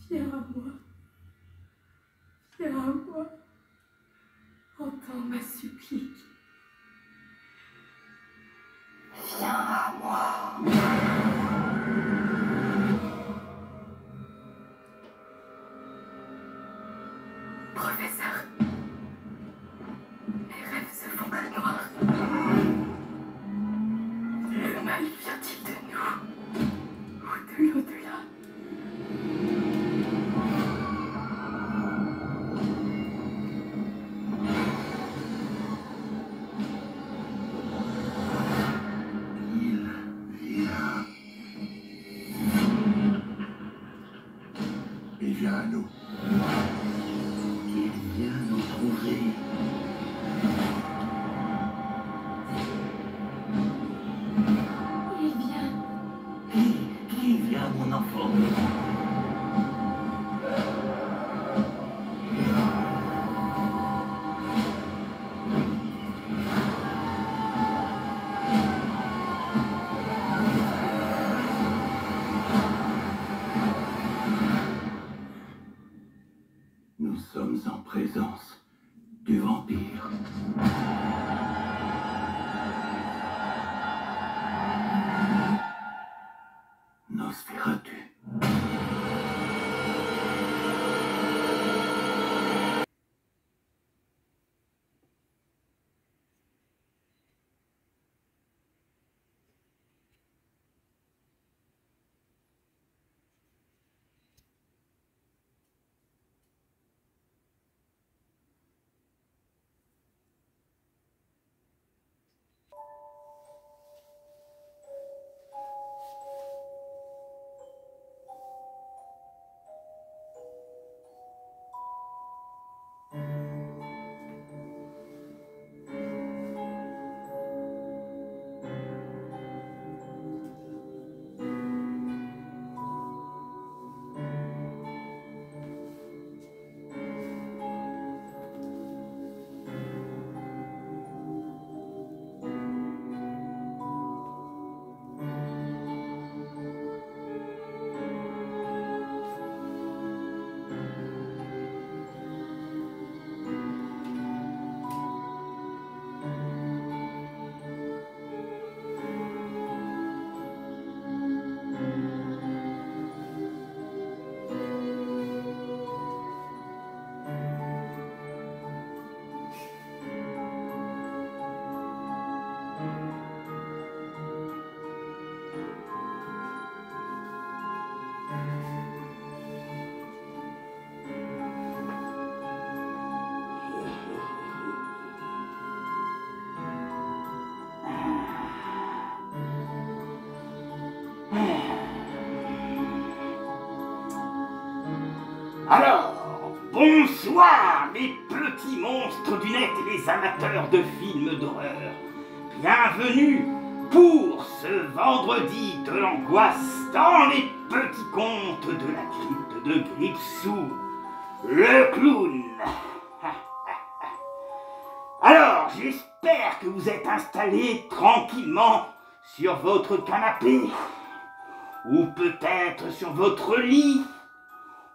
Viens à moi. Viens à moi. Entends ma supplique. Viens à moi. Professeur, mes rêves se font plus noirs. Le mal vient-il de nous ou de l'au-delà? Il vient à nous. Il vient nous trouver. Il vient. Qui vient, mon enfant? Nous sommes en présence du vampire. Nosferatu. Alors, bonsoir les petits monstres du net et les amateurs de films d'horreur. Bienvenue pour ce vendredi de l'angoisse dans les petits contes de la crypte de Gripsou, le clown. Alors, j'espère que vous êtes installés tranquillement sur votre canapé, ou peut-être sur votre lit,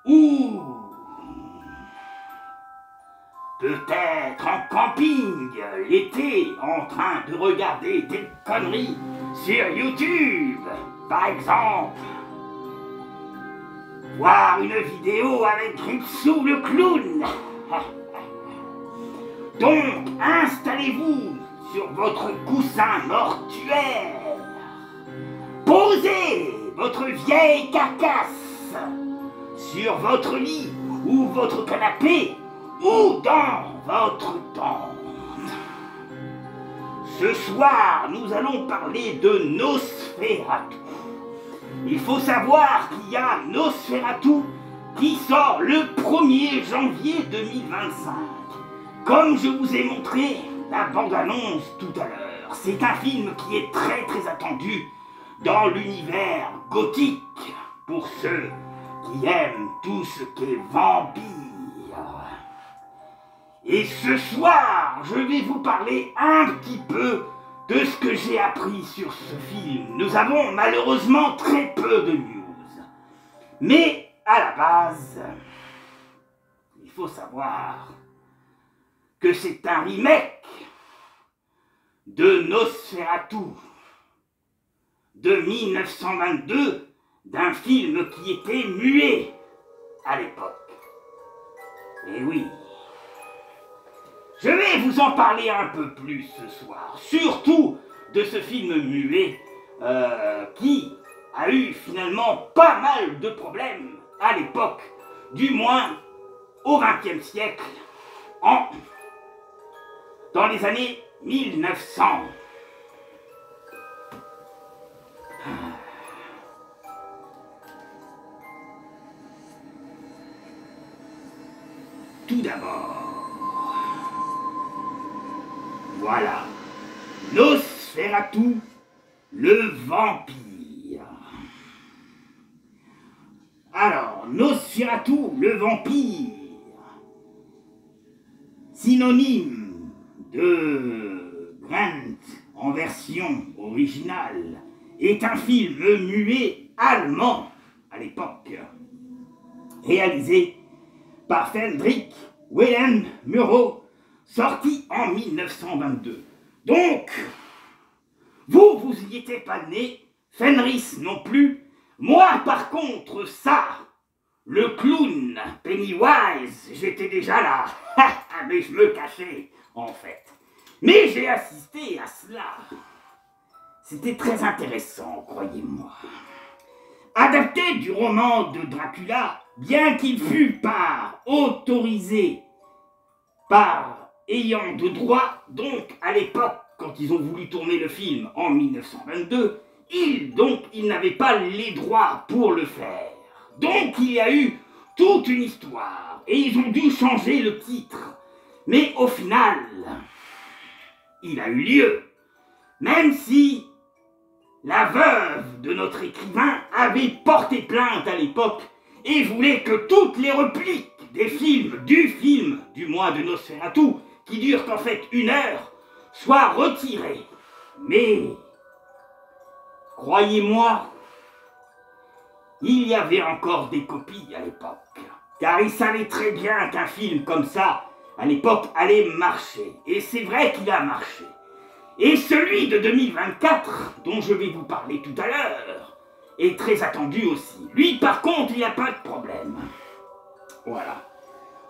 ou peut-être en camping l'été en train de regarder des conneries sur YouTube, par exemple. Voir une vidéo avec Gripsou le clown. Donc installez-vous sur votre coussin mortuaire. Posez votre vieille carcasse sur votre lit ou votre canapé ou dans votre tente. Ce soir, nous allons parler de Nosferatu. Il faut savoir qu'il y a Nosferatu qui sort le 1er janvier 2025. Comme je vous ai montré la bande-annonce tout à l'heure, c'est un film qui est très très attendu dans l'univers gothique pour ceux qui aiment tout ce qui est vampire. Et ce soir, je vais vous parler un petit peu de ce que j'ai appris sur ce film. Nous avons malheureusement très peu de news. Mais à la base, il faut savoir que c'est un remake de Nosferatu de 1922, d'un film qui était muet à l'époque. Et oui, je vais vous en parler un peu plus ce soir, surtout de ce film muet qui a eu finalement pas mal de problèmes à l'époque, du moins au XXe siècle, dans les années 1900. Tout d'abord, voilà, Nosferatu, le vampire. Alors, Nosferatu, le vampire, synonyme de Grant en version originale, est un film muet allemand à l'époque, réalisé par Frederick Wilhelm Muro, sorti en 1922. Donc, vous y étiez pas né, Fenris non plus. Moi, par contre, ça, le clown Pennywise, j'étais déjà là. Mais je me cachais, en fait. Mais j'ai assisté à cela. C'était très intéressant, croyez-moi. Adapté du roman de Dracula, bien qu'il fût pas autorisé par ayant de droit, donc à l'époque, quand ils ont voulu tourner le film en 1922, ils n'avaient pas les droits pour le faire. Donc il y a eu toute une histoire, et ils ont dû changer le titre. Mais au final, il a eu lieu, même si la veuve de notre écrivain avait porté plainte à l'époque et voulait que toutes les répliques des films, du mois de Nosferatu, qui durent en fait 1 heure, soient retirées. Mais, croyez-moi, il y avait encore des copies à l'époque, car ils savaient très bien qu'un film comme ça, à l'époque, allait marcher. Et c'est vrai qu'il a marché. Et celui de 2024, dont je vais vous parler tout à l'heure, est très attendu aussi. Lui, par contre, il n'y a pas de problème. Voilà.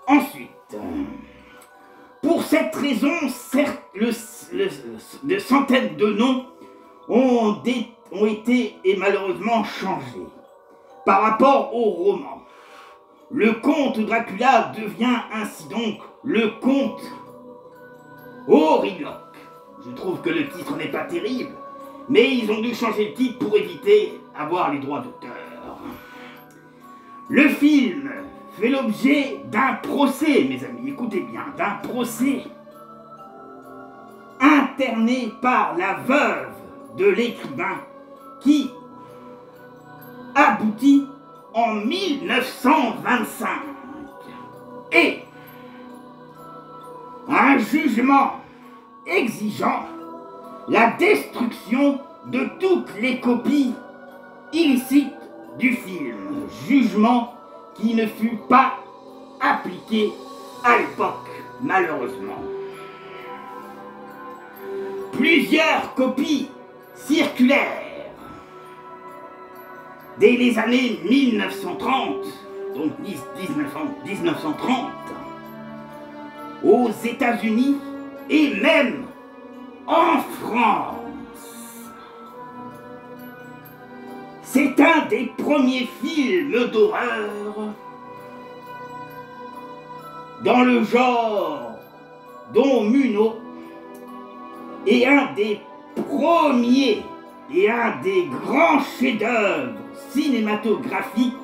Ensuite, pour cette raison, certes, de centaines de noms ont été et malheureusement changés par rapport au roman. Le comte Dracula devient ainsi donc le comte Auriloque. Je trouve que le titre n'est pas terrible, mais ils ont dû changer le titre pour éviter d'avoir les droits d'auteur. Le film fait l'objet d'un procès, mes amis, écoutez bien, d'un procès interné par la veuve de l'écrivain qui aboutit en 1925. Et un jugement exigeant la destruction de toutes les copies illicites du film. Jugement qui ne fut pas appliqué à l'époque, malheureusement. Plusieurs copies circulaires dès les années 1930, donc 1930, aux États-Unis et même en France. C'est un des premiers films d'horreur dans le genre dont Murnau est un des premiers et un des grands chefs-d'œuvre cinématographiques.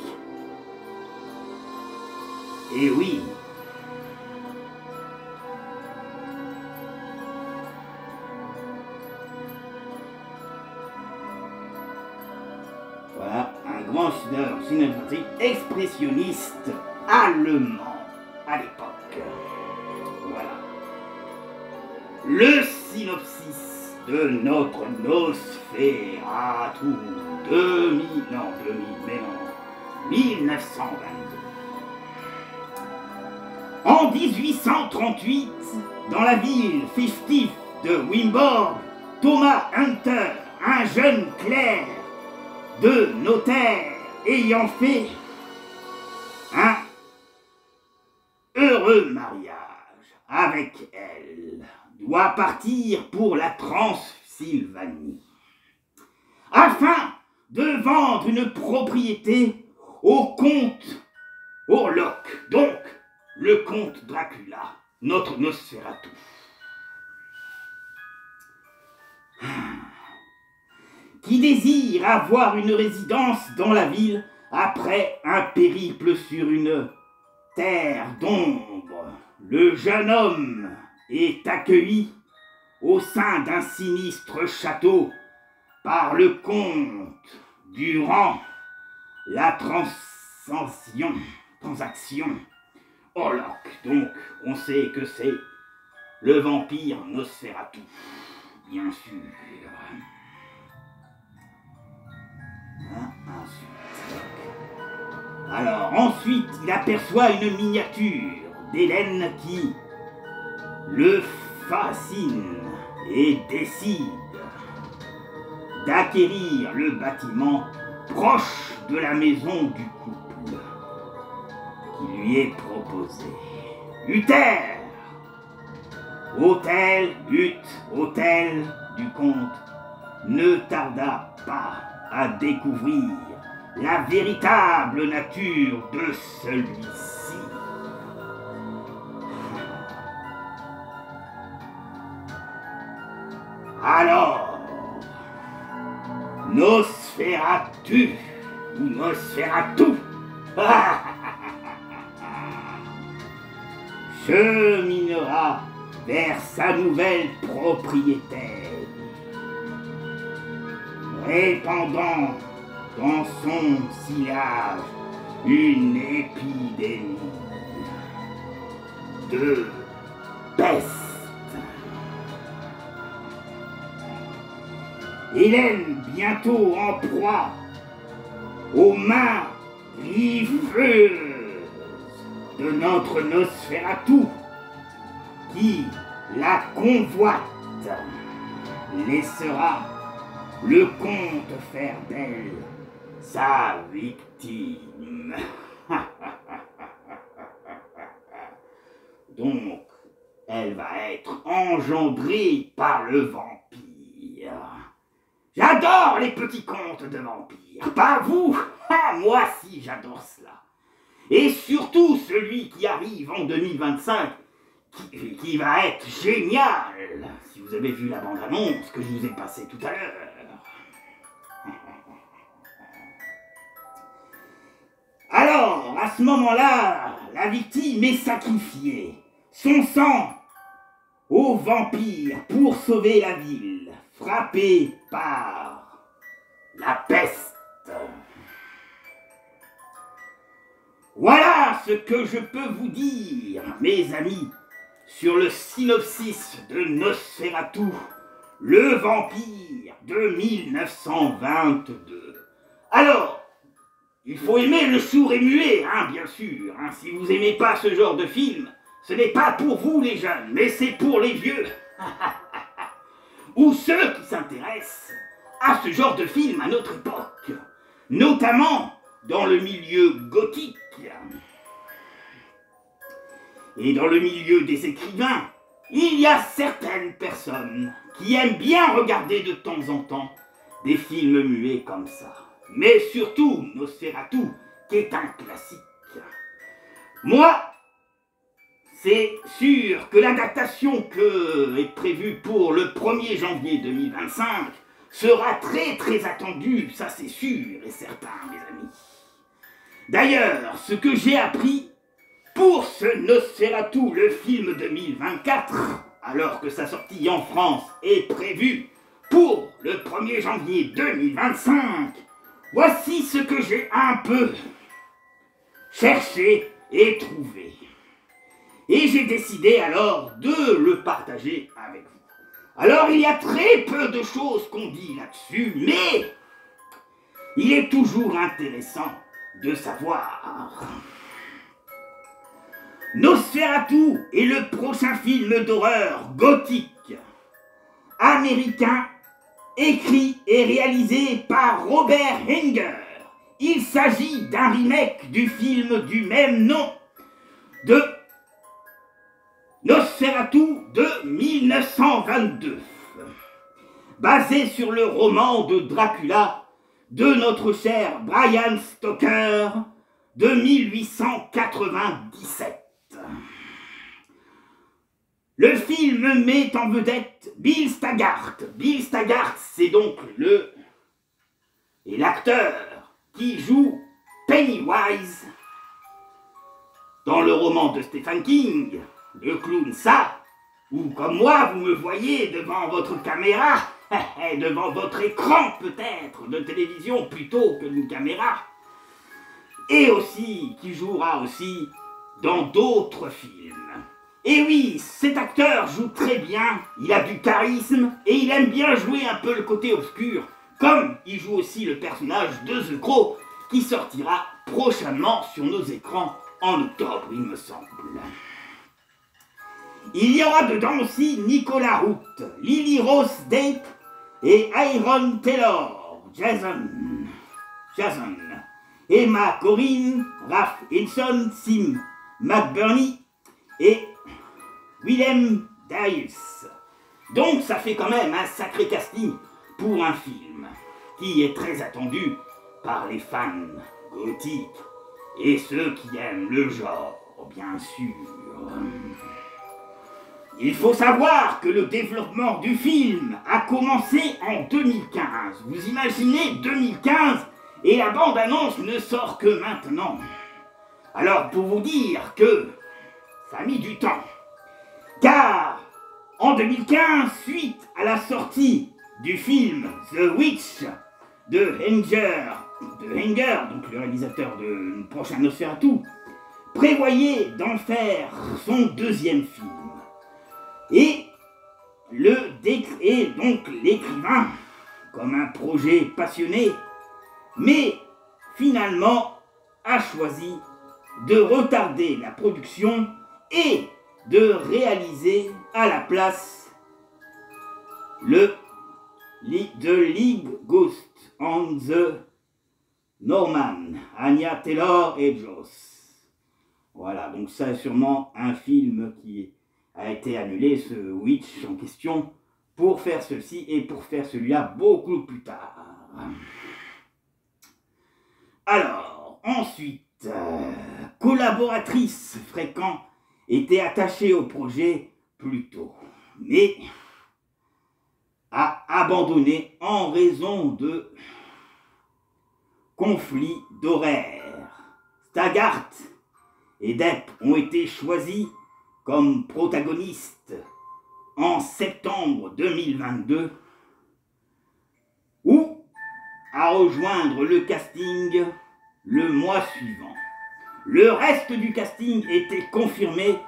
Et oui, voilà, un grand chef-d'œuvre cinématographique expressionniste allemand à l'époque. Voilà. Le synopsis de notre Nosferatu 1922. En 1838, dans la ville festive de Wimborg, Thomas Hunter, un jeune clerc de notaire ayant fait un heureux mariage avec elle, doit partir pour la Transylvanie afin de vendre une propriété au comte Orlok, donc le comte Dracula, notre Nosferatu. Qui désire avoir une résidence dans la ville après un périple sur une terre d'ombre. Le jeune homme est accueilli au sein d'un sinistre château par le comte durant la transaction Orlok. Donc, on sait que c'est le vampire Nosferatu, bien sûr. Alors, ensuite, il aperçoit une miniature d'Hélène qui le fascine et décide d'acquérir le bâtiment proche de la maison du couple qui lui est proposé. Uther, hôtel du comte, ne tarda pas à découvrir la véritable nature de celui-ci. Alors, Nosferatu ou Nosferatu cheminera vers sa nouvelle propriétaire, répandant dans son sillage une épidémie de peste. Hélène, bientôt en proie aux mains griffeuses de notre Nosferatu, qui la convoite, laissera le comte faire d'elle sa victime. Donc, elle va être engendrée par le vampire. J'adore les petits contes de vampires, pas vous? Moi si, j'adore cela. Et surtout celui qui arrive en 2025, qui va être génial, si vous avez vu la bande-annonce que je vous ai passée tout à l'heure. Alors, à ce moment-là, la victime est sacrifiée. Son sang au vampire pour sauver la ville, frappée par la peste. Voilà ce que je peux vous dire, mes amis, sur le synopsis de Nosferatu, le vampire de 1922. Alors, il faut aimer le sourd et muet, bien sûr. Si vous aimez pas ce genre de film, ce n'est pas pour vous les jeunes, mais c'est pour les vieux. Ou ceux qui s'intéressent à ce genre de film à notre époque, notamment dans le milieu gothique et dans le milieu des écrivains. Il y a certaines personnes qui aiment bien regarder de temps en temps des films muets comme ça. Mais surtout Nosferatu, qui est un classique. Moi, c'est sûr que l'adaptation que est prévue pour le 1er janvier 2025 sera très très attendue, ça c'est sûr et certain, mes amis. D'ailleurs, ce que j'ai appris pour ce Nosferatu, le film 2024, alors que sa sortie en France est prévue pour le 1er janvier 2025, voici ce que j'ai un peu cherché et trouvé. Et j'ai décidé alors de le partager avec vous. Alors il y a très peu de choses qu'on dit là-dessus, mais il est toujours intéressant de savoir. Nosferatu est le prochain film d'horreur gothique américain écrit et réalisé par Robert Enger. Il s'agit d'un remake du film du même nom de Nosferatu de 1922, basé sur le roman de Dracula de notre cher Bram Stoker de 1897. Le film met en vedette Bill Skarsgård. Bill Skarsgård, c'est donc l'acteur qui joue Pennywise dans le roman de Stephen King, le clown ça, ou comme moi, vous me voyez devant votre caméra, devant votre écran peut-être de télévision plutôt que d'une caméra, et aussi qui jouera aussi dans d'autres films. Et oui, cet acteur joue très bien, il a du charisme et il aime bien jouer un peu le côté obscur, comme il joue aussi le personnage de The Crow qui sortira prochainement sur nos écrans en octobre, il me semble. Il y aura dedans aussi Nicolas Root, Lily Rose Depp et Aaron Taylor, Jason, Emma Corrin, Ralph Hinson, Sim McBurney et Willem Dafoe. Donc ça fait quand même un sacré casting pour un film qui est très attendu par les fans gothiques et ceux qui aiment le genre, bien sûr. Il faut savoir que le développement du film a commencé en 2015. Vous imaginez 2015 et la bande-annonce ne sort que maintenant. Alors pour vous dire que ça a mis du temps. Car en 2015, suite à la sortie du film The Witch de Enger, donc le réalisateur de prochain Nosferatu, prévoyait d'en faire son deuxième film. Et donc l'écrivain, comme un projet passionné, mais finalement a choisi de retarder la production et de réaliser à la place The League Ghost on the Norman, Anya Taylor et Joss. Voilà, donc ça est sûrement un film qui a été annulé, ce Witch en question, pour faire ceci et pour faire celui-là beaucoup plus tard. Alors, ensuite, collaboratrice fréquente était attachée au projet plus tôt, mais a abandonné en raison de conflits d'horaires. Skarsgård et Depp ont été choisis comme protagonistes en septembre 2022 ou à rejoindre le casting le mois suivant. Le reste du casting était confirmé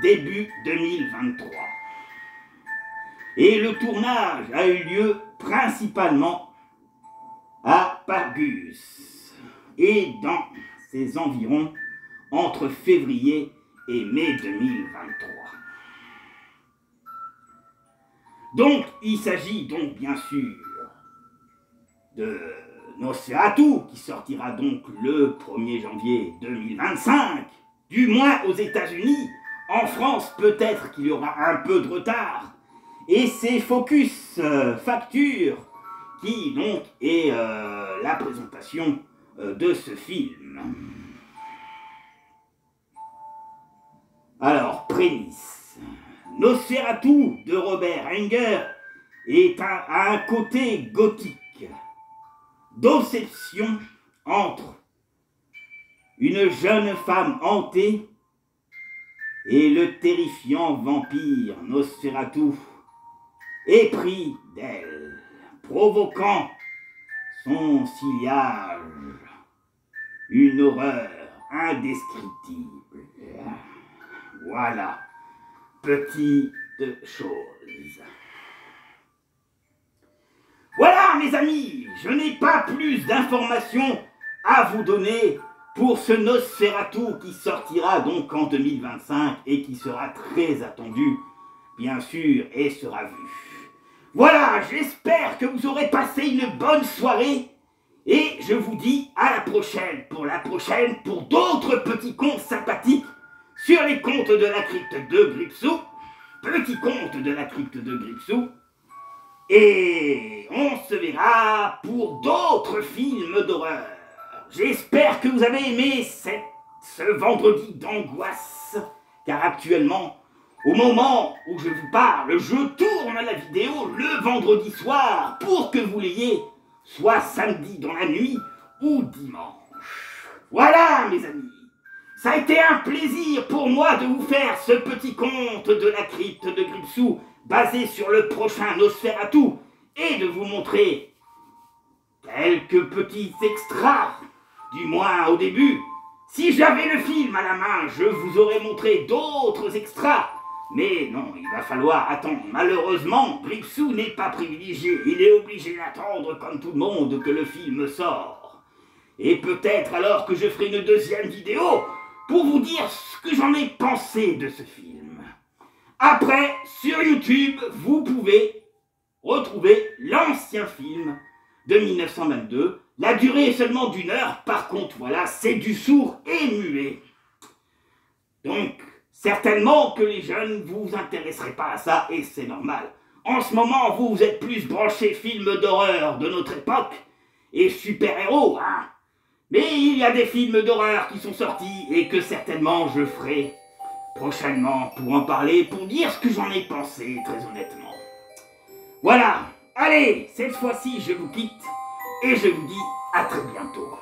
début 2023. Et le tournage a eu lieu principalement à Pargus et dans ses environs entre février et mai 2023. Donc, il s'agit donc bien sûr de Nosferatu, qui sortira donc le 1er janvier 2025, du moins aux États-Unis. En France, peut-être qu'il y aura un peu de retard. Et c'est Focus Facture qui donc est la présentation de ce film. Alors, prémisse. Nosferatu de Robert Enger a un côté gothique, d'obsession entre une jeune femme hantée et le terrifiant vampire Nosferatu, épris d'elle, provoquant son sillage une horreur indescriptible. Voilà, petite chose. Voilà mes amis, je n'ai pas plus d'informations à vous donner pour ce Nosferatu qui sortira donc en 2025 et qui sera très attendu, bien sûr, et sera vu. Voilà, j'espère que vous aurez passé une bonne soirée et je vous dis à la prochaine pour d'autres petits contes sympathiques sur les contes de la crypte de Gripsou, petits contes de la crypte de Gripsou, et on se verra pour d'autres films d'horreur. J'espère que vous avez aimé ce vendredi d'angoisse, car actuellement, au moment où je vous parle, je tourne la vidéo le vendredi soir pour que vous l'ayez, soit samedi dans la nuit ou dimanche. Voilà mes amis, ça a été un plaisir pour moi de vous faire ce petit conte de la crypte de Gripsou basé sur le prochain Nosferatu et de vous montrer quelques petits extras, du moins au début. Si j'avais le film à la main, je vous aurais montré d'autres extras. Mais non, il va falloir attendre. Malheureusement, Gripsou n'est pas privilégié. Il est obligé d'attendre, comme tout le monde, que le film sort. Et peut-être alors que je ferai une deuxième vidéo pour vous dire ce que j'en ai pensé de ce film. Après, sur YouTube, vous pouvez retrouver l'ancien film de 1922. La durée est seulement d'1 heure. Par contre, voilà, c'est du sourd et muet. Donc, certainement que les jeunes, vous vous intéresserez pas à ça, et c'est normal. En ce moment, vous êtes plus branchés films d'horreur de notre époque, et super-héros, hein. Mais il y a des films d'horreur qui sont sortis, et que certainement je ferai prochainement pour en parler, pour dire ce que j'en ai pensé, très honnêtement. Voilà, allez, cette fois-ci, je vous quitte, et je vous dis à très bientôt.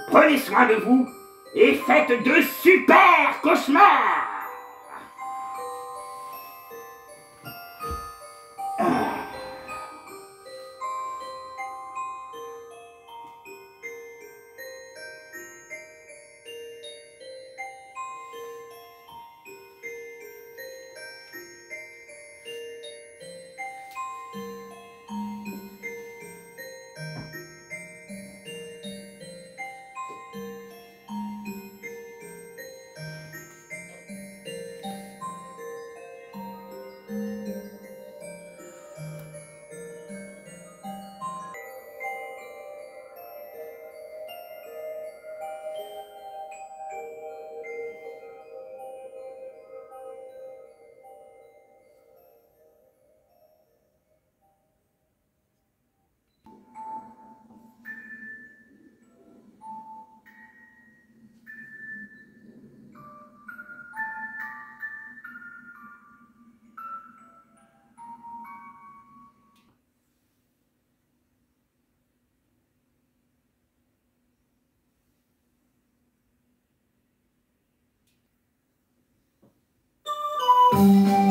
Prenez soin de vous, et faites de super cauchemars! Thank you.